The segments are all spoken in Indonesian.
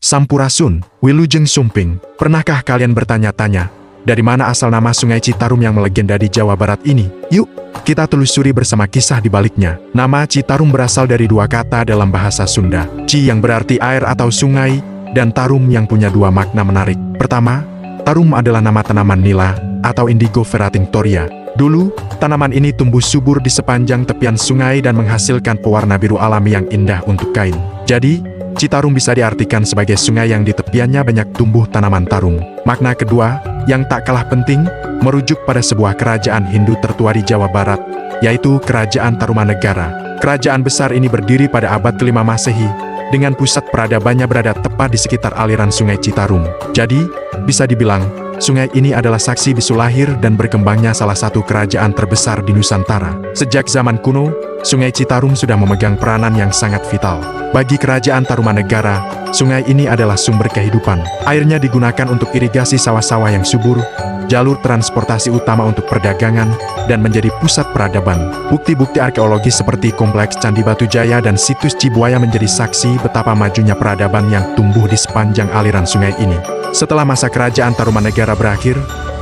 Sampurasun, Wilujeng Sumping. Pernahkah kalian bertanya-tanya, dari mana asal nama Sungai Citarum yang melegenda di Jawa Barat ini? Yuk, kita telusuri bersama kisah di baliknya. Nama Citarum berasal dari dua kata dalam bahasa Sunda. Ci yang berarti air atau sungai, dan tarum yang punya dua makna menarik. Pertama, tarum adalah nama tanaman nila, atau Indigo feratinctoria. Dulu, tanaman ini tumbuh subur di sepanjang tepian sungai dan menghasilkan pewarna biru alami yang indah untuk kain. Jadi, Citarum bisa diartikan sebagai sungai yang di tepiannya banyak tumbuh tanaman tarum. Makna kedua, yang tak kalah penting, merujuk pada sebuah kerajaan Hindu tertua di Jawa Barat, yaitu Kerajaan Tarumanegara. Kerajaan besar ini berdiri pada abad ke-5 Masehi, dengan pusat peradabannya berada tepat di sekitar aliran Sungai Citarum. Jadi, bisa dibilang, sungai ini adalah saksi bisu lahir dan berkembangnya salah satu kerajaan terbesar di Nusantara. Sejak zaman kuno, Sungai Citarum sudah memegang peranan yang sangat vital. Bagi Kerajaan Tarumanegara, sungai ini adalah sumber kehidupan. Airnya digunakan untuk irigasi sawah-sawah yang subur, jalur transportasi utama untuk perdagangan, dan menjadi pusat peradaban. Bukti-bukti arkeologis seperti Kompleks Candi Batu Jaya dan situs Cibuaya menjadi saksi betapa majunya peradaban yang tumbuh di sepanjang aliran sungai ini. Setelah masa Kerajaan Tarumanegara berakhir,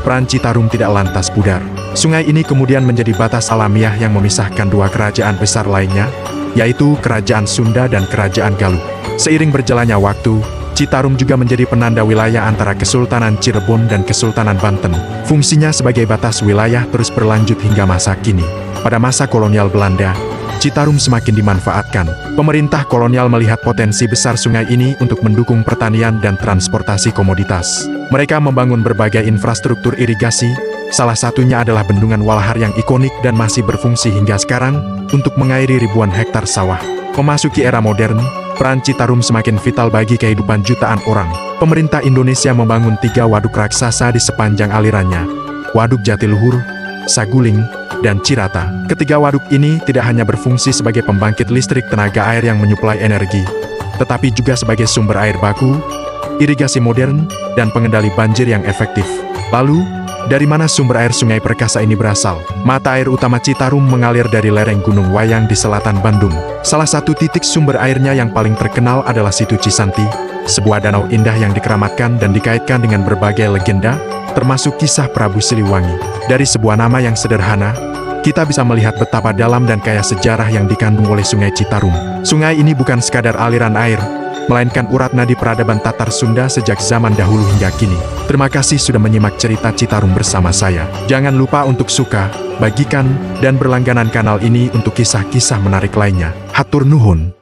peran Citarum tidak lantas pudar. Sungai ini kemudian menjadi batas alamiah yang memisahkan dua kerajaan besar lainnya, yaitu Kerajaan Sunda dan Kerajaan Galuh. Seiring berjalannya waktu, Citarum juga menjadi penanda wilayah antara Kesultanan Cirebon dan Kesultanan Banten. Fungsinya sebagai batas wilayah terus berlanjut hingga masa kini. Pada masa kolonial Belanda, Citarum semakin dimanfaatkan. Pemerintah kolonial melihat potensi besar sungai ini untuk mendukung pertanian dan transportasi komoditas. Mereka membangun berbagai infrastruktur irigasi, salah satunya adalah bendungan Walahar yang ikonik dan masih berfungsi hingga sekarang untuk mengairi ribuan hektar sawah. Memasuki era modern, peran Citarum semakin vital bagi kehidupan jutaan orang. Pemerintah Indonesia membangun 3 waduk raksasa di sepanjang alirannya: Waduk Jatiluhur, Saguling, dan Cirata. Ketiga waduk ini tidak hanya berfungsi sebagai pembangkit listrik tenaga air yang menyuplai energi, tetapi juga sebagai sumber air baku, irigasi modern, dan pengendali banjir yang efektif. Lalu, dari mana sumber air sungai perkasa ini berasal? Mata air utama Citarum mengalir dari lereng Gunung Wayang di selatan Bandung. Salah satu titik sumber airnya yang paling terkenal adalah Situ Cisanti, sebuah danau indah yang dikeramatkan dan dikaitkan dengan berbagai legenda, termasuk kisah Prabu Siliwangi. Dari sebuah nama yang sederhana, kita bisa melihat betapa dalam dan kaya sejarah yang dikandung oleh Sungai Citarum. Sungai ini bukan sekadar aliran air, melainkan urat nadi peradaban Tatar Sunda sejak zaman dahulu hingga kini. Terima kasih sudah menyimak cerita Citarum bersama saya. Jangan lupa untuk suka, bagikan, dan berlangganan kanal ini untuk kisah-kisah menarik lainnya. Hatur nuhun.